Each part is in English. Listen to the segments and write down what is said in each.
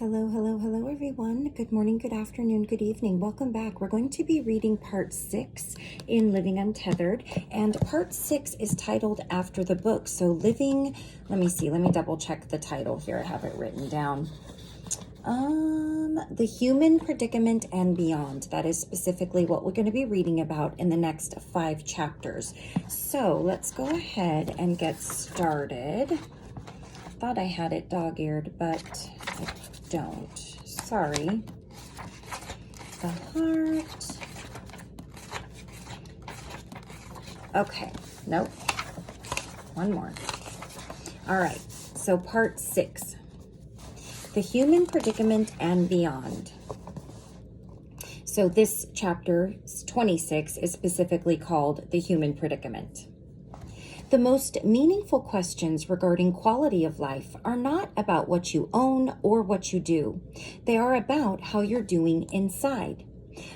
Hello, hello, hello, everyone. Good morning, good afternoon, good evening. Welcome back. We're going to be reading part 6 in Living Untethered, and part 6 is titled after the book. So let me double check the title here. I have it written down. The Human Predicament and Beyond. That is specifically what we're going to be reading about in the next 5 chapters. So let's go ahead and get started. Thought I had it dog-eared, but I don't. Sorry. The heart. Okay. Nope. One more. All right. So part 6. The Human Predicament and Beyond. So this chapter 26 is specifically called The Human Predicament. The most meaningful questions regarding quality of life are not about what you own or what you do. They are about how you're doing inside.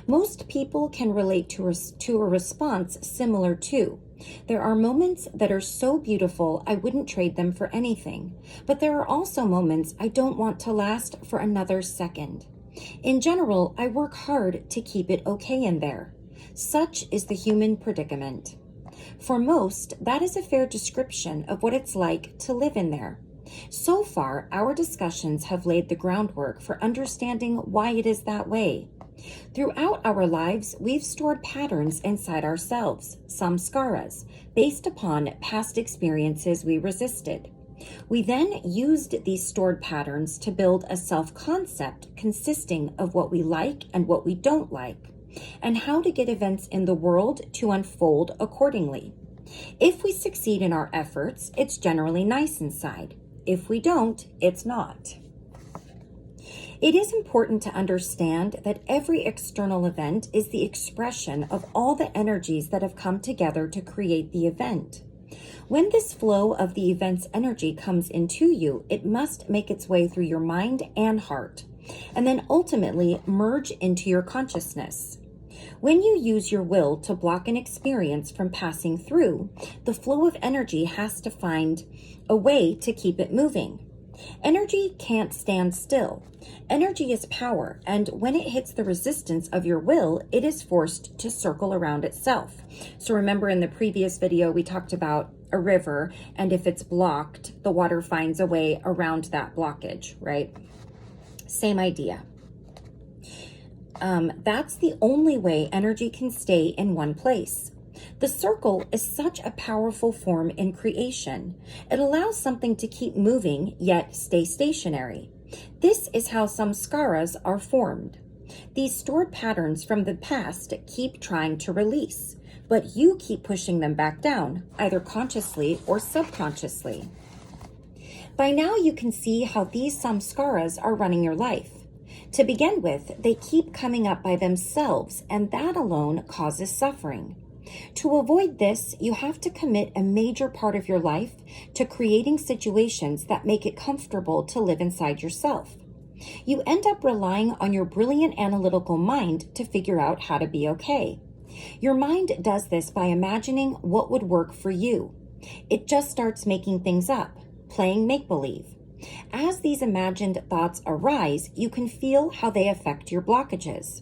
Most people can relate to a response similar to, there are moments that are so beautiful I wouldn't trade them for anything, but there are also moments I don't want to last for another second. In general, I work hard to keep it okay in there. Such is the human predicament. For most, that is a fair description of what it's like to live in there. So far, our discussions have laid the groundwork for understanding why it is that way. Throughout our lives, we've stored patterns inside ourselves, samskaras, based upon past experiences we resisted. We then used these stored patterns to build a self-concept consisting of what we like and what we don't like, and how to get events in the world to unfold accordingly. If we succeed in our efforts, it's generally nice inside. If we don't, it's not. It is important to understand that every external event is the expression of all the energies that have come together to create the event. When this flow of the event's energy comes into you, it must make its way through your mind and heart, and then ultimately merge into your consciousness. When you use your will to block an experience from passing through, the flow of energy has to find a way to keep it moving. Energy can't stand still. Energy is power, and when it hits the resistance of your will, it is forced to circle around itself. So remember in the previous video, we talked about a river, and if it's blocked, the water finds a way around that blockage, right? Same idea. That's the only way energy can stay in one place. The circle is such a powerful form in creation. It allows something to keep moving, yet stay stationary. This is how samskaras are formed. These stored patterns from the past keep trying to release, but you keep pushing them back down, either consciously or subconsciously. By now you can see how these samskaras are running your life. To begin with, they keep coming up by themselves, and that alone causes suffering. To avoid this, you have to commit a major part of your life to creating situations that make it comfortable to live inside yourself. You end up relying on your brilliant analytical mind to figure out how to be okay. Your mind does this by imagining what would work for you. It just starts making things up, playing make-believe. As these imagined thoughts arise, you can feel how they affect your blockages.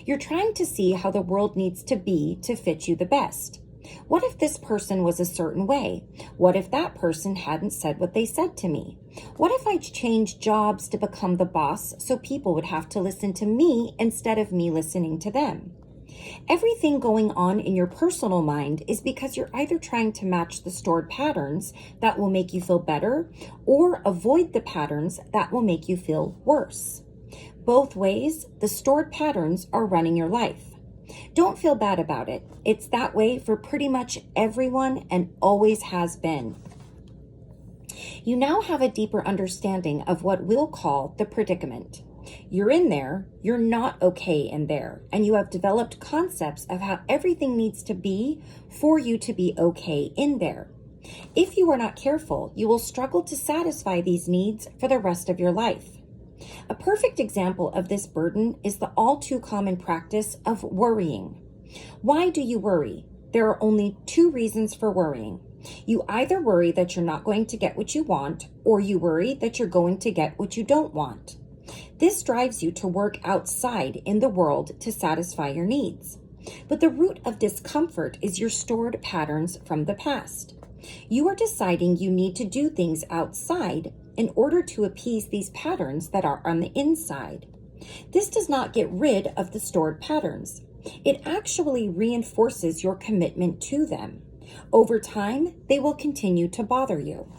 You're trying to see how the world needs to be to fit you the best. What if this person was a certain way? What if that person hadn't said what they said to me? What if I changed jobs to become the boss so people would have to listen to me instead of me listening to them? Everything going on in your personal mind is because you're either trying to match the stored patterns that will make you feel better or avoid the patterns that will make you feel worse. Both ways, the stored patterns are running your life. Don't feel bad about it. It's that way for pretty much everyone and always has been. You now have a deeper understanding of what we'll call the predicament. You're in there, you're not okay in there, and you have developed concepts of how everything needs to be for you to be okay in there. If you are not careful, you will struggle to satisfy these needs for the rest of your life. A perfect example of this burden is the all too common practice of worrying. Why do you worry? There are only 2 reasons for worrying. You either worry that you're not going to get what you want, or you worry that you're going to get what you don't want. This drives you to work outside in the world to satisfy your needs. But the root of discomfort is your stored patterns from the past. You are deciding you need to do things outside in order to appease these patterns that are on the inside. This does not get rid of the stored patterns. It actually reinforces your commitment to them. Over time, they will continue to bother you.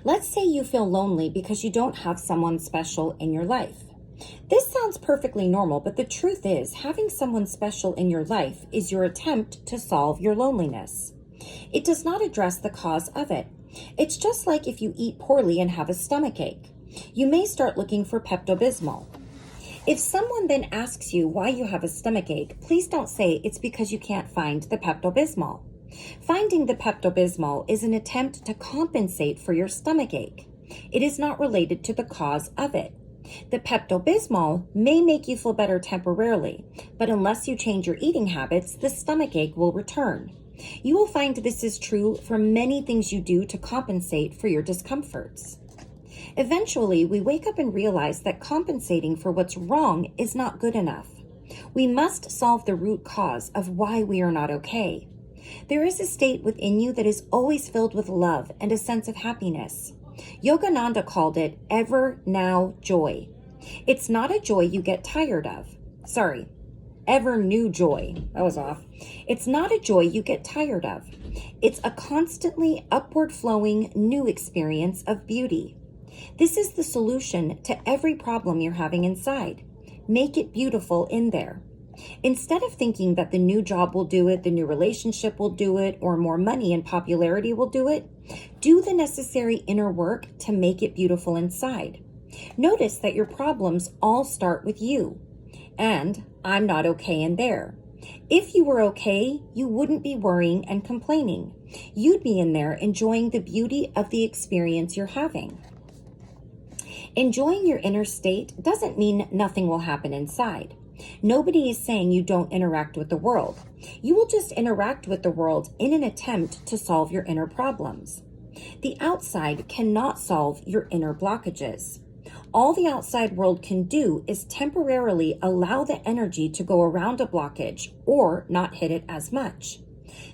Let's say you feel lonely because you don't have someone special in your life. This sounds perfectly normal, but the truth is, having someone special in your life is your attempt to solve your loneliness. It does not address the cause of it. It's just like if you eat poorly and have a stomachache. You may start looking for Pepto-Bismol. If someone then asks you why you have a stomachache, please don't say it's because you can't find the Pepto-Bismol. Finding the Pepto-Bismol is an attempt to compensate for your stomachache. It is not related to the cause of it. The Pepto-Bismol may make you feel better temporarily, but unless you change your eating habits, the stomachache will return. You will find this is true for many things you do to compensate for your discomforts. Eventually, we wake up and realize that compensating for what's wrong is not good enough. We must solve the root cause of why we are not okay. There is a state within you that is always filled with love and a sense of happiness. Yogananda called it ever now joy. It's not a joy you get tired of. Ever new joy. That was off. It's not a joy you get tired of. It's a constantly upward flowing new experience of beauty. This is the solution to every problem you're having inside. Make it beautiful in there. Instead of thinking that the new job will do it, the new relationship will do it, or more money and popularity will do it, do the necessary inner work to make it beautiful inside. Notice that your problems all start with you. And I'm not okay in there. If you were okay, you wouldn't be worrying and complaining. You'd be in there enjoying the beauty of the experience you're having. Enjoying your inner state doesn't mean nothing will happen inside. Nobody is saying you don't interact with the world. You will just interact with the world in an attempt to solve your inner problems. The outside cannot solve your inner blockages. All the outside world can do is temporarily allow the energy to go around a blockage or not hit it as much.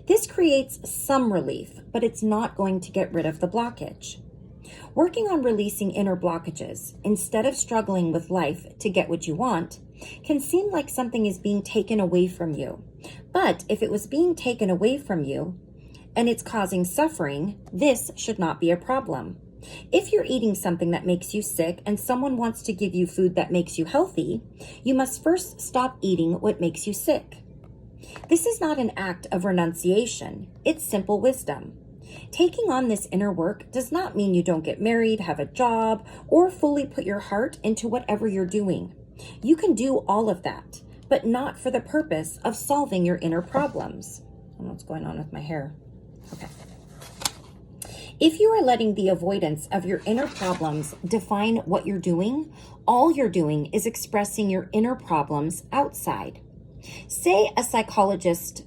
This creates some relief, but it's not going to get rid of the blockage. Working on releasing inner blockages, instead of struggling with life to get what you want, can seem like something is being taken away from you. But if it was being taken away from you and it's causing suffering, this should not be a problem. If you're eating something that makes you sick and someone wants to give you food that makes you healthy, you must first stop eating what makes you sick. This is not an act of renunciation. It's simple wisdom. Taking on this inner work does not mean you don't get married, have a job, or fully put your heart into whatever you're doing. You can do all of that, but not for the purpose of solving your inner problems. I don't know what's going on with my hair. Okay. If you are letting the avoidance of your inner problems define what you're doing, all you're doing is expressing your inner problems outside. Say a psychologist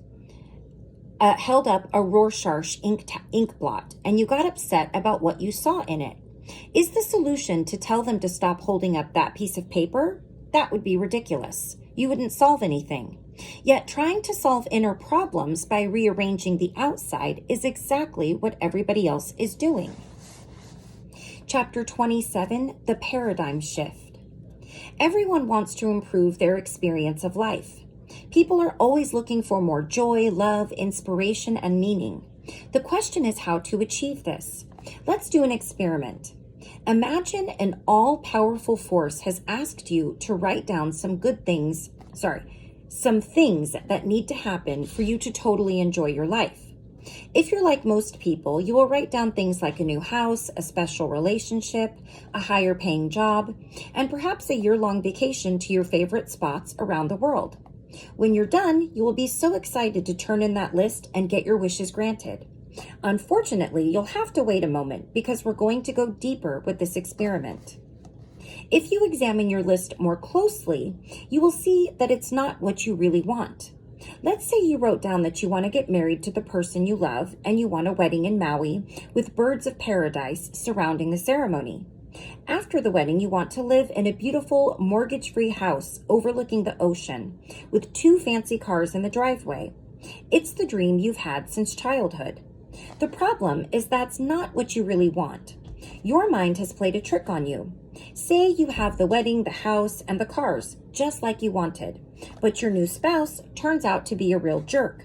held up a Rorschach ink blot and you got upset about what you saw in it. Is the solution to tell them to stop holding up that piece of paper? That would be ridiculous. You wouldn't solve anything. Yet trying to solve inner problems by rearranging the outside is exactly what everybody else is doing. Chapter 27, The Paradigm Shift. Everyone wants to improve their experience of life. People are always looking for more joy, love, inspiration, and meaning. The question is how to achieve this. Let's do an experiment. Imagine an all-powerful force has asked you to write down some things that need to happen for you to totally enjoy your life. If you're like most people, you will write down things like a new house, a special relationship, a higher paying job, and perhaps a year-long vacation to your favorite spots around the world. When you're done, you will be so excited to turn in that list and get your wishes granted. Unfortunately, you'll have to wait a moment because we're going to go deeper with this experiment. If you examine your list more closely, you will see that it's not what you really want. Let's say you wrote down that you want to get married to the person you love and you want a wedding in Maui with birds of paradise surrounding the ceremony. After the wedding, you want to live in a beautiful mortgage-free house overlooking the ocean with 2 fancy cars in the driveway. It's the dream you've had since childhood. The problem is that's not what you really want. Your mind has played a trick on you. Say you have the wedding, the house, and the cars, just like you wanted, but your new spouse turns out to be a real jerk.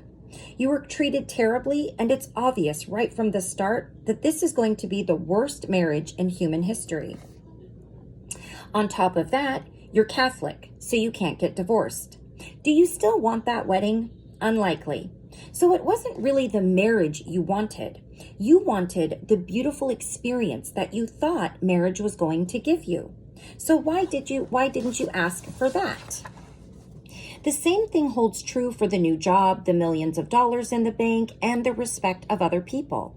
You were treated terribly, and it's obvious right from the start that this is going to be the worst marriage in human history. On top of that, you're Catholic, so you can't get divorced. Do you still want that wedding? Unlikely. So it wasn't really the marriage you wanted. You wanted the beautiful experience that you thought marriage was going to give you. So why didn't you ask for that? The same thing holds true for the new job, the millions of dollars in the bank, and the respect of other people.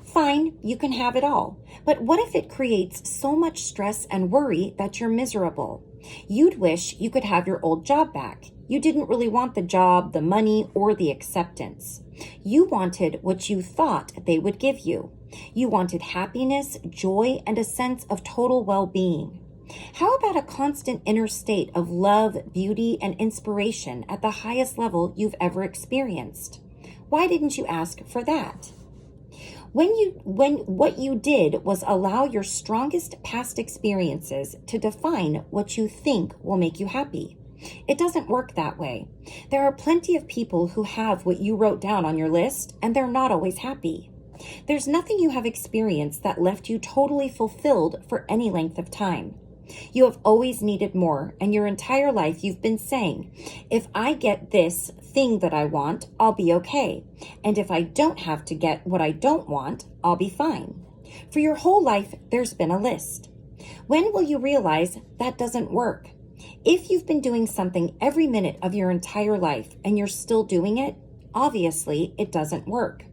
Fine, you can have it all. But what if it creates so much stress and worry that you're miserable? You'd wish you could have your old job back. You didn't really want the job, the money, or the acceptance. You wanted what you thought they would give you. You wanted happiness, joy, and a sense of total well-being. How about a constant inner state of love, beauty, and inspiration at the highest level you've ever experienced? Why didn't you ask for that? When what you did was allow your strongest past experiences to define what you think will make you happy. It doesn't work that way. There are plenty of people who have what you wrote down on your list, and they're not always happy. There's nothing you have experienced that left you totally fulfilled for any length of time. You have always needed more, and your entire life you've been saying, if I get this thing that I want, I'll be okay. And if I don't have to get what I don't want, I'll be fine. For your whole life, there's been a list. When will you realize that doesn't work? If you've been doing something every minute of your entire life and you're still doing it, obviously it doesn't work.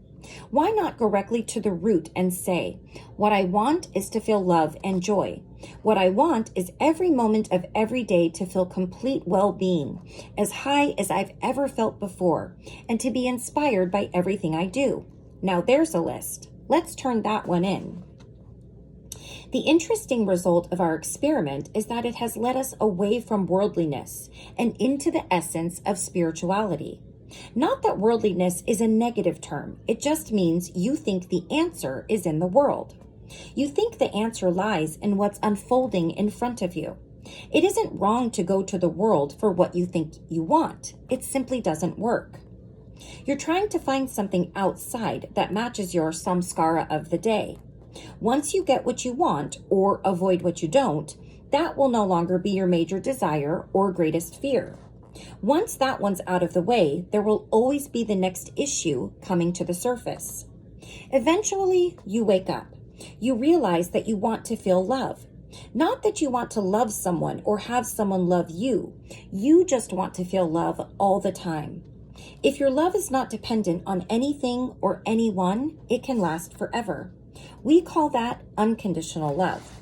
Why not go directly to the root and say, what I want is to feel love and joy. What I want is every moment of every day to feel complete well-being, as high as I've ever felt before, and to be inspired by everything I do. Now there's a list. Let's turn that one in. The interesting result of our experiment is that it has led us away from worldliness and into the essence of spirituality. Not that worldliness is a negative term. It just means you think the answer is in the world. You think the answer lies in what's unfolding in front of you. It isn't wrong to go to the world for what you think you want. It simply doesn't work. You're trying to find something outside that matches your samskara of the day. Once you get what you want or avoid what you don't, that will no longer be your major desire or greatest fear. Once that one's out of the way, there will always be the next issue coming to the surface. Eventually, you wake up. You realize that you want to feel love. Not that you want to love someone or have someone love you. You just want to feel love all the time. If your love is not dependent on anything or anyone, it can last forever. We call that unconditional love.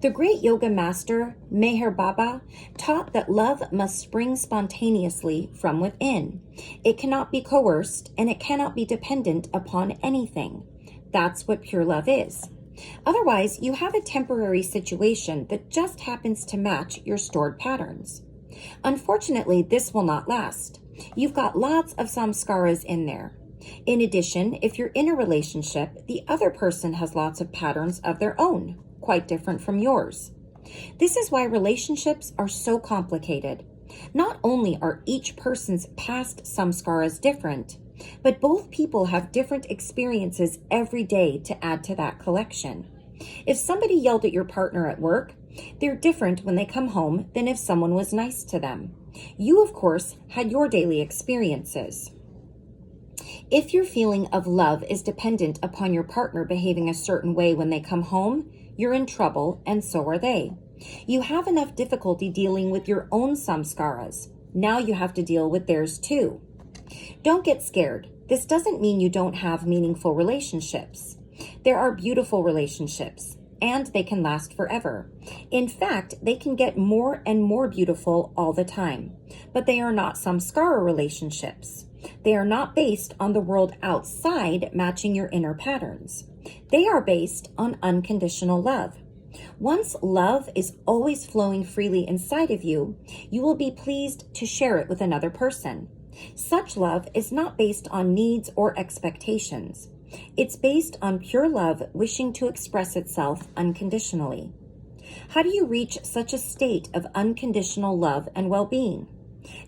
The great yoga master, Meher Baba, taught that love must spring spontaneously from within. It cannot be coerced, and it cannot be dependent upon anything. That's what pure love is. Otherwise, you have a temporary situation that just happens to match your stored patterns. Unfortunately, this will not last. You've got lots of samskaras in there. In addition, if you're in a relationship, the other person has lots of patterns of their own, quite different from yours. This is why relationships are so complicated. Not only are each person's past samskaras different, but both people have different experiences every day to add to that collection. If somebody yelled at your partner at work, they're different when they come home than if someone was nice to them. You, of course, had your daily experiences. If your feeling of love is dependent upon your partner behaving a certain way when they come home, you're in trouble, and so are they. You have enough difficulty dealing with your own samskaras. Now you have to deal with theirs too. Don't get scared. This doesn't mean you don't have meaningful relationships. There are beautiful relationships, and they can last forever. In fact, they can get more and more beautiful all the time. But they are not samskara relationships. They are not based on the world outside matching your inner patterns. They are based on unconditional love. Once love is always flowing freely inside of you, you will be pleased to share it with another person. Such love is not based on needs or expectations. It's based on pure love wishing to express itself unconditionally. How do you reach such a state of unconditional love and well-being?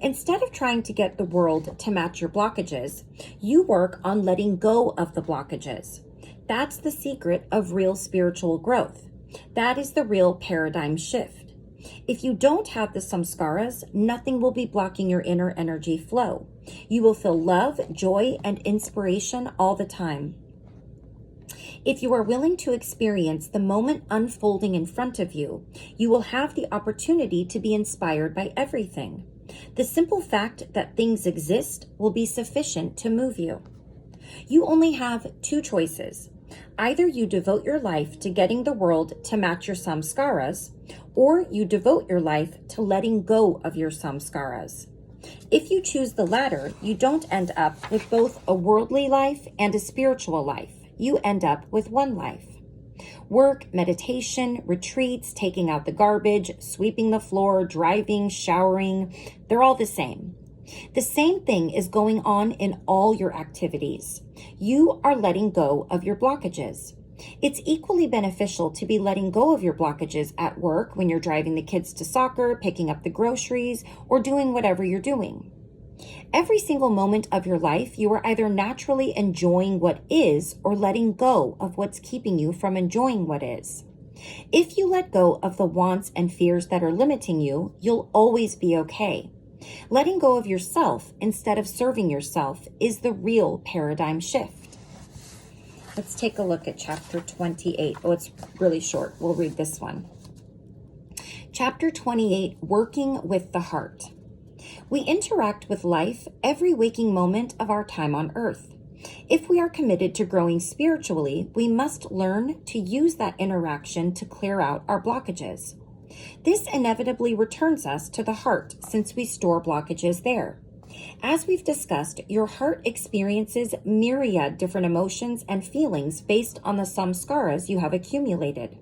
Instead of trying to get the world to match your blockages, you work on letting go of the blockages. That's the secret of real spiritual growth. That is the real paradigm shift. If you don't have the samskaras, nothing will be blocking your inner energy flow. You will feel love, joy, and inspiration all the time. If you are willing to experience the moment unfolding in front of you, you will have the opportunity to be inspired by everything. The simple fact that things exist will be sufficient to move you. You only have two choices. Either you devote your life to getting the world to match your samskaras, or you devote your life to letting go of your samskaras. If you choose the latter, you don't end up with both a worldly life and a spiritual life. You end up with one life. Work, meditation, retreats, taking out the garbage, sweeping the floor, driving, showering, they're all the same. The same thing is going on in all your activities. You are letting go of your blockages. It's equally beneficial to be letting go of your blockages at work when you're driving the kids to soccer, picking up the groceries, or doing whatever you're doing. Every single moment of your life, you are either naturally enjoying what is or letting go of what's keeping you from enjoying what is. If you let go of the wants and fears that are limiting you, you'll always be okay. Letting go of yourself instead of serving yourself is the real paradigm shift. Let's take a look at chapter 28. Oh, it's really short. We'll read this one. Chapter 28, Working with the Heart. We interact with life every waking moment of our time on earth. If we are committed to growing spiritually, we must learn to use that interaction to clear out our blockages. This inevitably returns us to the heart since we store blockages there. As we've discussed, your heart experiences myriad different emotions and feelings based on the samskaras you have accumulated.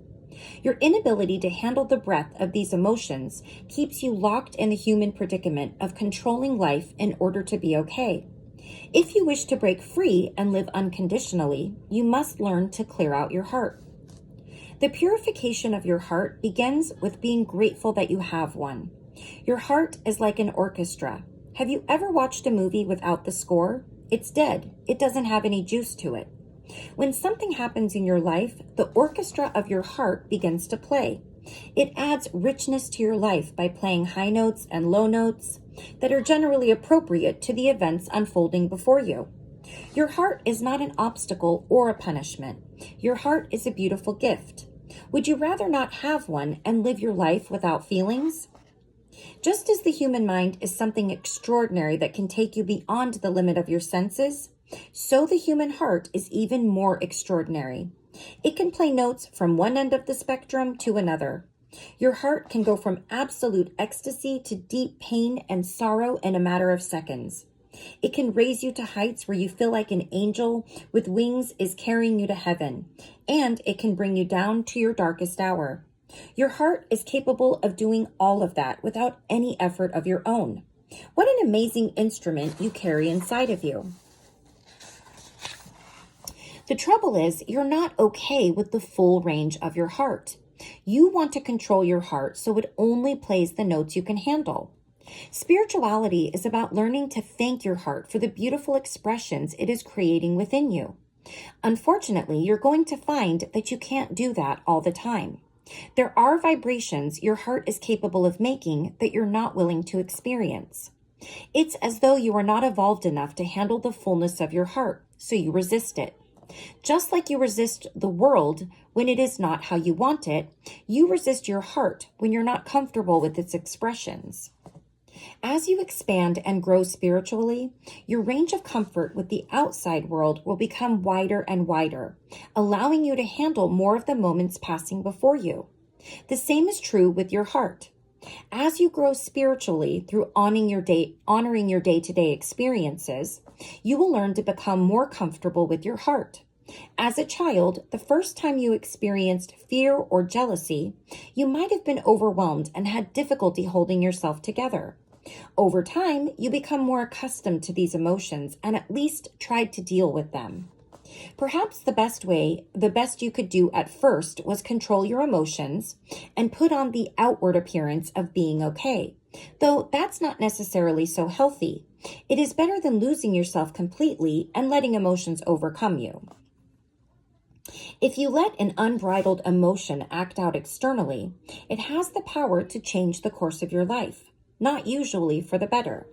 Your inability to handle the breadth of these emotions keeps you locked in the human predicament of controlling life in order to be okay. If you wish to break free and live unconditionally, you must learn to clear out your heart. The purification of your heart begins with being grateful that you have one. Your heart is like an orchestra. Have you ever watched a movie without the score? It's dead. It doesn't have any juice to it. When something happens in your life, the orchestra of your heart begins to play. It adds richness to your life by playing high notes and low notes that are generally appropriate to the events unfolding before you. Your heart is not an obstacle or a punishment. Your heart is a beautiful gift. Would you rather not have one and live your life without feelings? Just as the human mind is something extraordinary that can take you beyond the limit of your senses, so the human heart is even more extraordinary. It can play notes from one end of the spectrum to another. Your heart can go from absolute ecstasy to deep pain and sorrow in a matter of seconds. It can raise you to heights where you feel like an angel with wings is carrying you to heaven, and it can bring you down to your darkest hour. Your heart is capable of doing all of that without any effort of your own. What an amazing instrument you carry inside of you. The trouble is, you're not okay with the full range of your heart. You want to control your heart so it only plays the notes you can handle. Spirituality is about learning to thank your heart for the beautiful expressions it is creating within you. Unfortunately, you're going to find that you can't do that all the time. There are vibrations your heart is capable of making that you're not willing to experience. It's as though you are not evolved enough to handle the fullness of your heart, so you resist it. Just like you resist the world when it is not how you want it, you resist your heart when you're not comfortable with its expressions. As you expand and grow spiritually, your range of comfort with the outside world will become wider and wider, allowing you to handle more of the moments passing before you. The same is true with your heart. As you grow spiritually through honoring your day-to-day experiences, you will learn to become more comfortable with your heart. As a child, the first time you experienced fear or jealousy, you might have been overwhelmed and had difficulty holding yourself together. Over time, you become more accustomed to these emotions and at least tried to deal with them. Perhaps the best you could do at first was control your emotions and put on the outward appearance of being okay, though that's not necessarily so healthy. It is better than losing yourself completely and letting emotions overcome you. If you let an unbridled emotion act out externally, it has the power to change the course of your life, not usually for the better.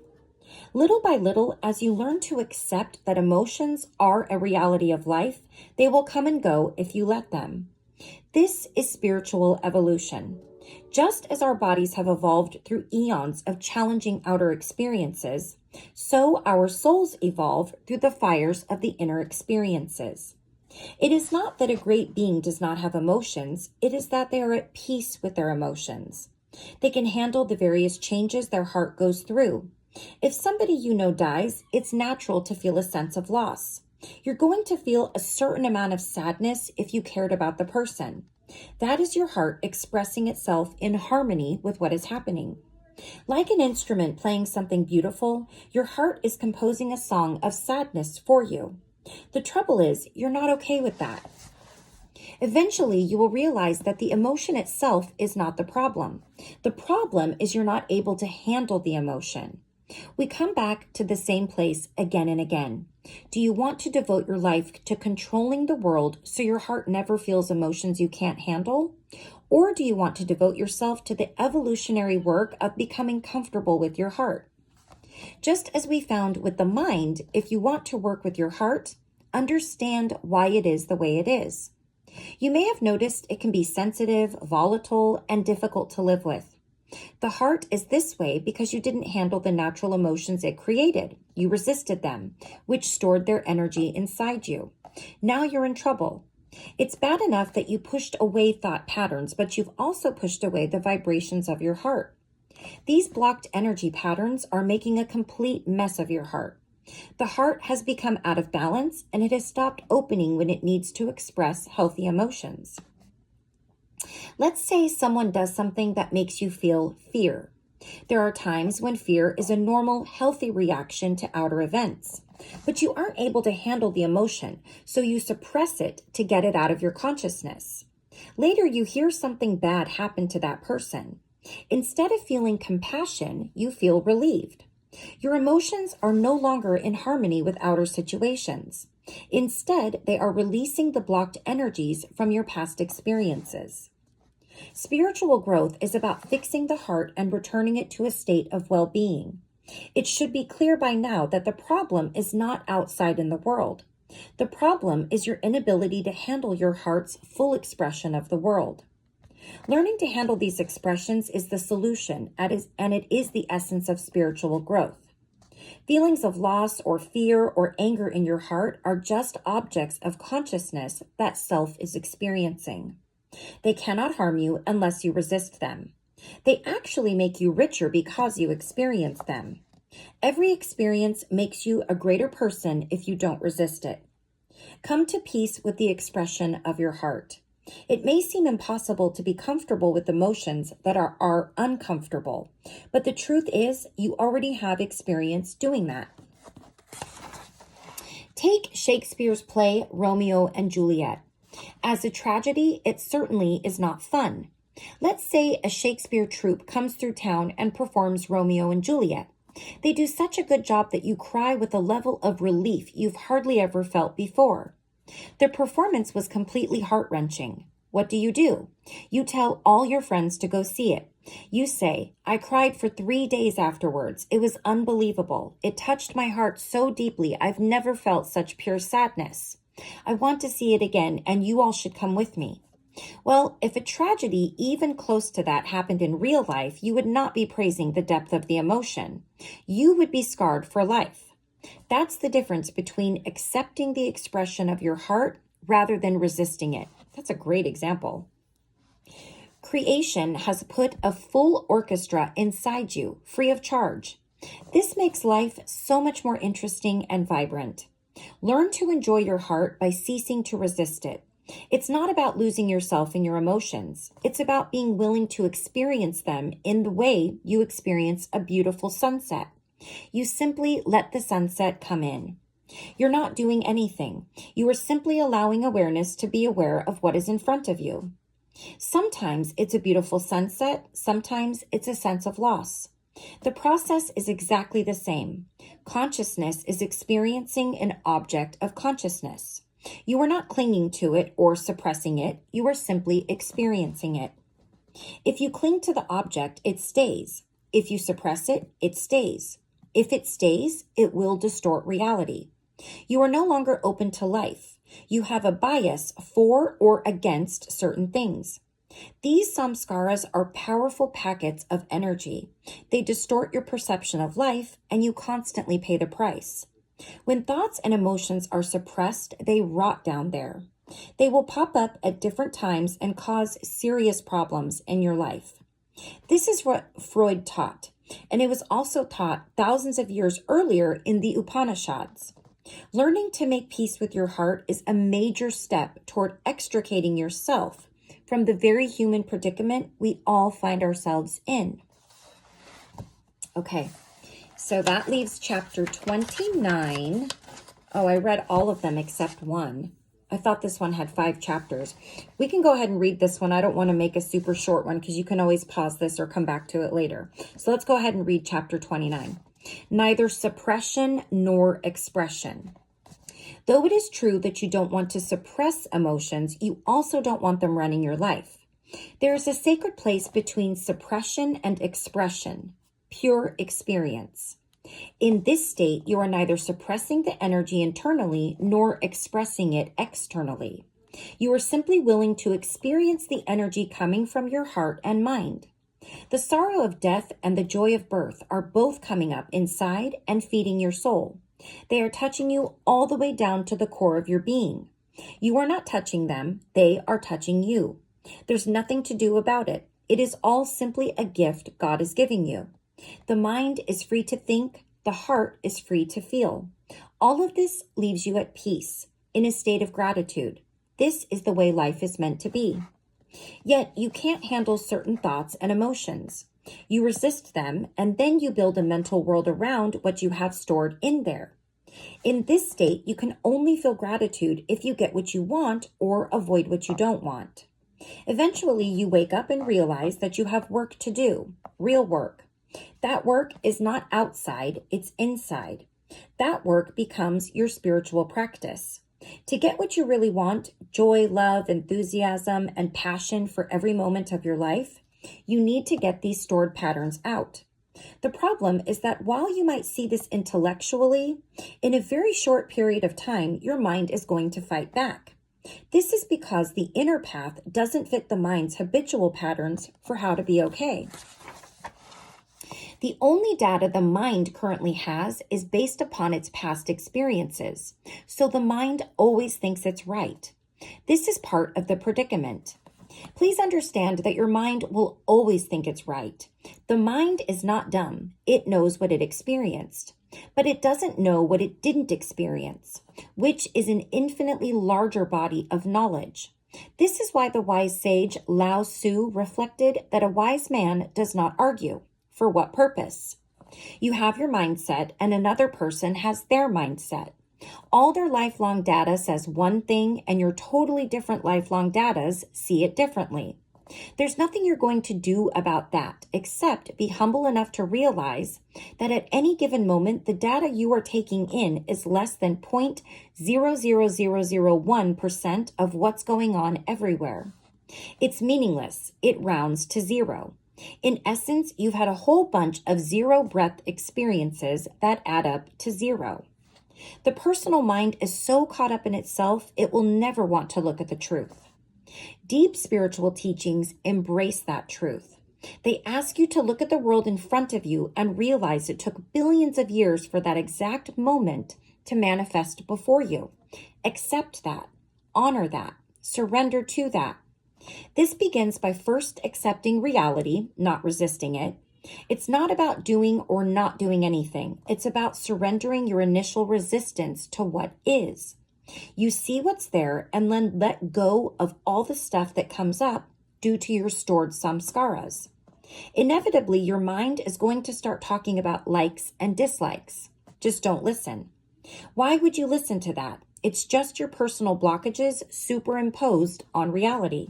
Little by little, as you learn to accept that emotions are a reality of life, they will come and go if you let them. This is spiritual evolution. Just as our bodies have evolved through eons of challenging outer experiences, so our souls evolve through the fires of the inner experiences. It is not that a great being does not have emotions, it is that they are at peace with their emotions. They can handle the various changes their heart goes through. If somebody you know dies, it's natural to feel a sense of loss. You're going to feel a certain amount of sadness if you cared about the person. That is your heart expressing itself in harmony with what is happening. Like an instrument playing something beautiful, your heart is composing a song of sadness for you. The trouble is, you're not okay with that. Eventually, you will realize that the emotion itself is not the problem. The problem is you're not able to handle the emotion. We come back to the same place again and again. Do you want to devote your life to controlling the world so your heart never feels emotions you can't handle? Or do you want to devote yourself to the evolutionary work of becoming comfortable with your heart? Just as we found with the mind, if you want to work with your heart, understand why it is the way it is. You may have noticed it can be sensitive, volatile, and difficult to live with. The heart is this way because you didn't handle the natural emotions it created. You resisted them, which stored their energy inside you. Now you're in trouble. It's bad enough that you pushed away thought patterns, but you've also pushed away the vibrations of your heart. These blocked energy patterns are making a complete mess of your heart. The heart has become out of balance and it has stopped opening when it needs to express healthy emotions. Let's say someone does something that makes you feel fear. There are times when fear is a normal, healthy reaction to outer events, but you aren't able to handle the emotion, so you suppress it to get it out of your consciousness. Later, you hear something bad happen to that person. Instead of feeling compassion, you feel relieved. Your emotions are no longer in harmony with outer situations. Instead, they are releasing the blocked energies from your past experiences. Spiritual growth is about fixing the heart and returning it to a state of well-being. It should be clear by now that the problem is not outside in the world. The problem is your inability to handle your heart's full expression of the world. Learning to handle these expressions is the solution, and it is the essence of spiritual growth. Feelings of loss or fear or anger in your heart are just objects of consciousness that self is experiencing. They cannot harm you unless you resist them. They actually make you richer because you experience them. Every experience makes you a greater person if you don't resist it. Come to peace with the expression of your heart. It may seem impossible to be comfortable with emotions that are uncomfortable, but the truth is you already have experience doing that. Take Shakespeare's play Romeo and Juliet. As a tragedy, it certainly is not fun. Let's say a Shakespeare troupe comes through town and performs Romeo and Juliet. They do such a good job that you cry with a level of relief you've hardly ever felt before. Their performance was completely heart-wrenching. What do? You tell all your friends to go see it. You say, I cried for 3 days afterwards. It was unbelievable. It touched my heart so deeply. I've never felt such pure sadness. I want to see it again, and you all should come with me. Well, if a tragedy even close to that happened in real life, you would not be praising the depth of the emotion. You would be scarred for life. That's the difference between accepting the expression of your heart rather than resisting it. That's a great example. Creation has put a full orchestra inside you, free of charge. This makes life so much more interesting and vibrant. Learn to enjoy your heart by ceasing to resist it. It's not about losing yourself in your emotions. It's about being willing to experience them in the way you experience a beautiful sunset. You simply let the sunset come in. You're not doing anything. You are simply allowing awareness to be aware of what is in front of you. Sometimes it's a beautiful sunset. Sometimes it's a sense of loss. The process is exactly the same. Consciousness is experiencing an object of consciousness. You are not clinging to it or suppressing it. You are simply experiencing it. If you cling to the object, it stays. If you suppress it, it stays. If it stays, it will distort reality. You are no longer open to life. You have a bias for or against certain things. These samskaras are powerful packets of energy. They distort your perception of life, and you constantly pay the price. When thoughts and emotions are suppressed, they rot down there. They will pop up at different times and cause serious problems in your life. This is what Freud taught, and it was also taught thousands of years earlier in the Upanishads. Learning to make peace with your heart is a major step toward extricating yourself from the very human predicament we all find ourselves in. Okay, so that leaves chapter 29. Oh, I read all of them except one. I thought this one had 5 chapters. We can go ahead and read this one. I don't want to make a super short one because you can always pause this or come back to it later. So let's go ahead and read chapter 29. Neither suppression nor expression. Though it is true that you don't want to suppress emotions, you also don't want them running your life. There is a sacred place between suppression and expression, pure experience. In this state, you are neither suppressing the energy internally nor expressing it externally. You are simply willing to experience the energy coming from your heart and mind. The sorrow of death and the joy of birth are both coming up inside and feeding your soul. They are touching you all the way down to the core of your being. You are not touching them. They are touching you. There's nothing to do about it. It is all simply a gift God is giving you. The mind is free to think. The heart is free to feel. All of this leaves you at peace, in a state of gratitude. This is the way life is meant to be. Yet you can't handle certain thoughts and emotions. You resist them, and then you build a mental world around what you have stored in there. In this state, you can only feel gratitude if you get what you want or avoid what you don't want. Eventually, you wake up and realize that you have work to do, real work. That work is not outside, it's inside. That work becomes your spiritual practice. To get what you really want, joy, love, enthusiasm, and passion for every moment of your life, you need to get these stored patterns out. The problem is that while you might see this intellectually, in a very short period of time, your mind is going to fight back. This is because the inner path doesn't fit the mind's habitual patterns for how to be okay. The only data the mind currently has is based upon its past experiences, so the mind always thinks it's right. This is part of the predicament. Please understand that your mind will always think it's right. The mind is not dumb. It knows what it experienced, but it doesn't know what it didn't experience, which is an infinitely larger body of knowledge. This is why the wise sage Lao Tzu reflected that a wise man does not argue. For what purpose? You have your mindset and another person has their mindset. All their lifelong data says one thing and your totally different lifelong datas see it differently. There's nothing you're going to do about that except be humble enough to realize that at any given moment, the data you are taking in is less than 0.00001% of what's going on everywhere. It's meaningless. It rounds to 0. In essence, you've had a whole bunch of zero breath experiences that add up to 0. The personal mind is so caught up in itself, it will never want to look at the truth. Deep spiritual teachings embrace that truth. They ask you to look at the world in front of you and realize it took billions of years for that exact moment to manifest before you. Accept that. Honor that. Surrender to that. This begins by first accepting reality, not resisting it. It's not about doing or not doing anything. It's about surrendering your initial resistance to what is. You see what's there and then let go of all the stuff that comes up due to your stored samskaras. Inevitably, your mind is going to start talking about likes and dislikes. Just don't listen. Why would you listen to that? It's just your personal blockages superimposed on reality.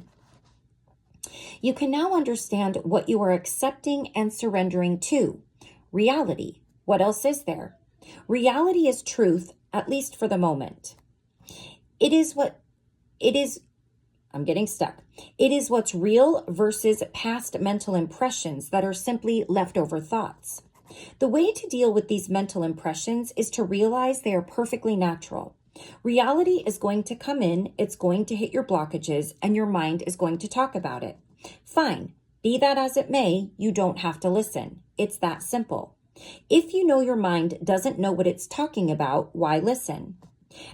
You can now understand what you are accepting and surrendering to. Reality. What else is there? Reality is truth, at least for the moment. I'm getting stuck. It is what's real versus past mental impressions that are simply leftover thoughts. The way to deal with these mental impressions is to realize they are perfectly natural. Reality is going to come in, it's going to hit your blockages, and your mind is going to talk about it. Fine. Be that as it may, you don't have to listen. It's that simple. If you know your mind doesn't know what it's talking about, why listen?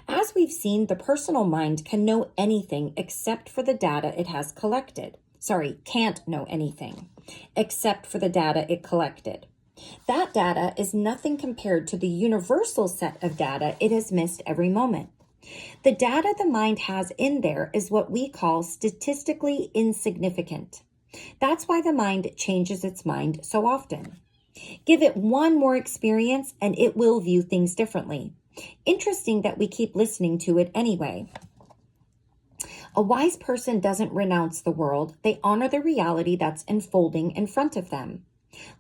As we've seen, the personal mind can know anything except for the data it has collected. Can't know anything except for the data it collected. That data is nothing compared to the universal set of data it has missed every moment. The data the mind has in there is what we call statistically insignificant. That's why the mind changes its mind so often. Give it one more experience and it will view things differently. Interesting that we keep listening to it anyway. A wise person doesn't renounce the world. They honor the reality that's unfolding in front of them.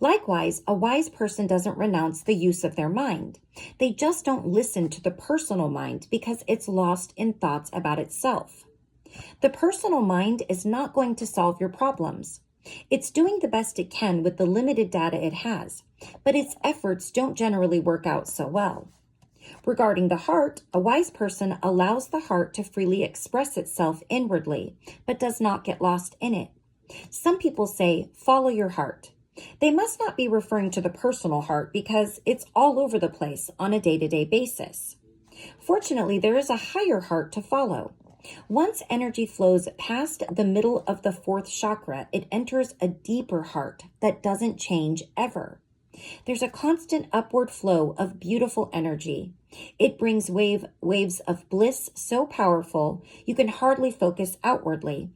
Likewise, a wise person doesn't renounce the use of their mind. They just don't listen to the personal mind because it's lost in thoughts about itself. The personal mind is not going to solve your problems. It's doing the best it can with the limited data it has, but its efforts don't generally work out so well. Regarding the heart, a wise person allows the heart to freely express itself inwardly, but does not get lost in it. Some people say, follow your heart. They must not be referring to the personal heart because it's all over the place on a day-to-day basis. Fortunately, there is a higher heart to follow. Once energy flows past the middle of the fourth chakra, it enters a deeper heart that doesn't change ever. There's a constant upward flow of beautiful energy. It brings waves of bliss so powerful you can hardly focus outwardly.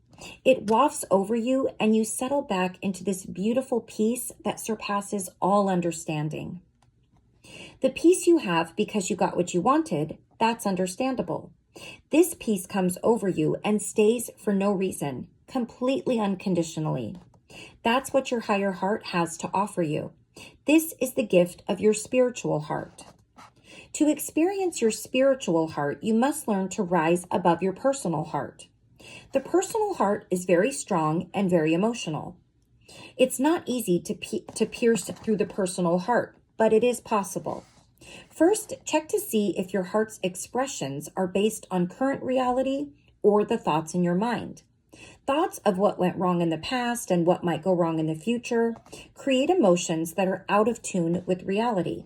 It wafts over you and you settle back into this beautiful peace that surpasses all understanding. The peace you have because you got what you wanted, that's understandable. This peace comes over you and stays for no reason, completely unconditionally. That's what your higher heart has to offer you. This is the gift of your spiritual heart. To experience your spiritual heart, you must learn to rise above your personal heart. The personal heart is very strong and very emotional. It's not easy to pierce through the personal heart, but it is possible. First, check to see if your heart's expressions are based on current reality or the thoughts in your mind. Thoughts of what went wrong in the past and what might go wrong in the future create emotions that are out of tune with reality.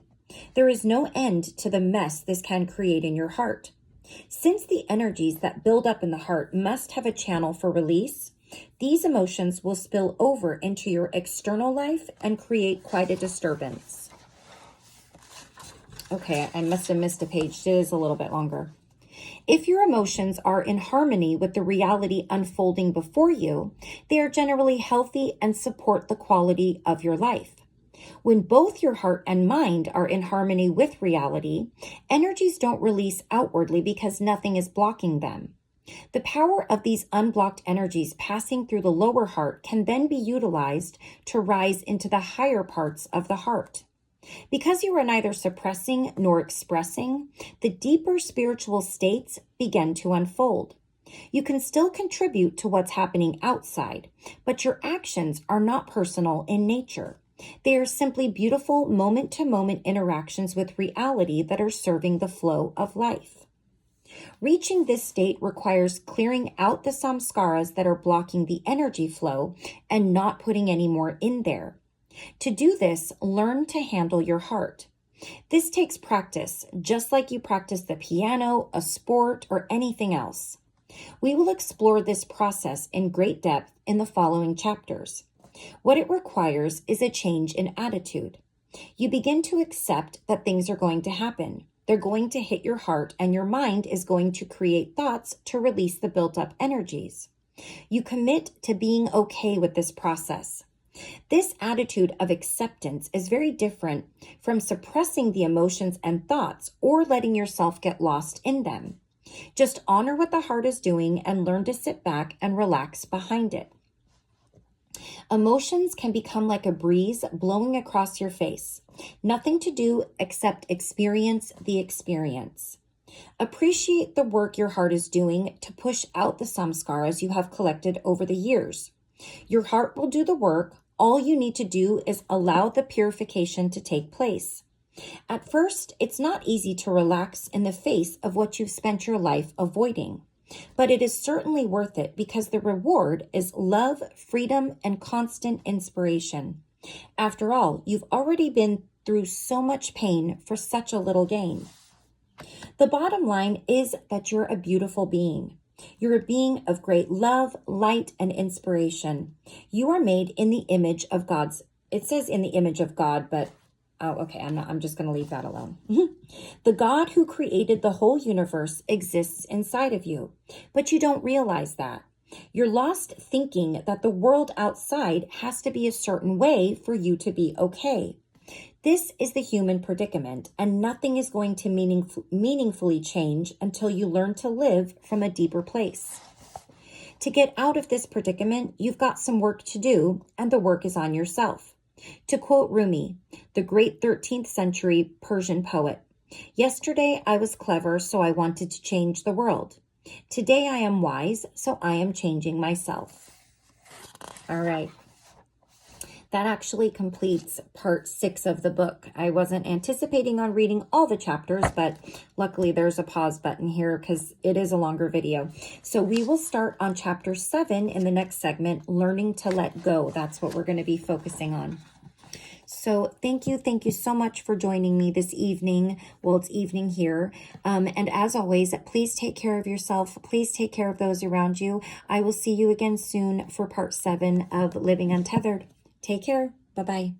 There is no end to the mess this can create in your heart. Since the energies that build up in the heart must have a channel for release, these emotions will spill over into your external life and create quite a disturbance. Okay, I must have missed a page. It is a little bit longer. If your emotions are in harmony with the reality unfolding before you, they are generally healthy and support the quality of your life. When both your heart and mind are in harmony with reality, energies don't release outwardly because nothing is blocking them. The power of these unblocked energies passing through the lower heart can then be utilized to rise into the higher parts of the heart. Because you are neither suppressing nor expressing, the deeper spiritual states begin to unfold. You can still contribute to what's happening outside, but your actions are not personal in nature. They are simply beautiful moment-to-moment interactions with reality that are serving the flow of life. Reaching this state requires clearing out the samskaras that are blocking the energy flow and not putting any more in there. To do this, learn to handle your heart. This takes practice, just like you practice the piano, a sport, or anything else. We will explore this process in great depth in the following chapters. What it requires is a change in attitude. You begin to accept that things are going to happen. They're going to hit your heart, and your mind is going to create thoughts to release the built-up energies. You commit to being okay with this process. This attitude of acceptance is very different from suppressing the emotions and thoughts or letting yourself get lost in them. Just honor what the heart is doing and learn to sit back and relax behind it. Emotions can become like a breeze blowing across your face. Nothing to do except experience the experience. Appreciate the work your heart is doing to push out the samskaras you have collected over the years. Your heart will do the work. All you need to do is allow the purification to take place. At first, it's not easy to relax in the face of what you've spent your life avoiding. But it is certainly worth it because the reward is love, freedom, and constant inspiration. After all, you've already been through so much pain for such a little gain. The bottom line is that you're a beautiful being. You're a being of great love, light, and inspiration. You are made in the image of God's. It says in the image of God, but oh, okay, I'm just going to leave that alone. The God who created the whole universe exists inside of you, but you don't realize that. You're lost thinking that the world outside has to be a certain way for you to be okay. This is the human predicament, and nothing is going to meaningfully change until you learn to live from a deeper place. To get out of this predicament, you've got some work to do, and the work is on yourself. To quote Rumi, the great 13th century Persian poet, "Yesterday I was clever, so I wanted to change the world. Today I am wise, so I am changing myself." All right. That actually completes part 6 of the book. I wasn't anticipating on reading all the chapters, but luckily there's a pause button here because it is a longer video. So we will start on chapter 7 in the next segment, Learning to Let Go. That's what we're going to be focusing on. So thank you so much for joining me this evening. Well, it's evening here. And as always, please take care of yourself. Please take care of those around you. I will see you again soon for part 7 of Living Untethered. Take care. Bye-bye.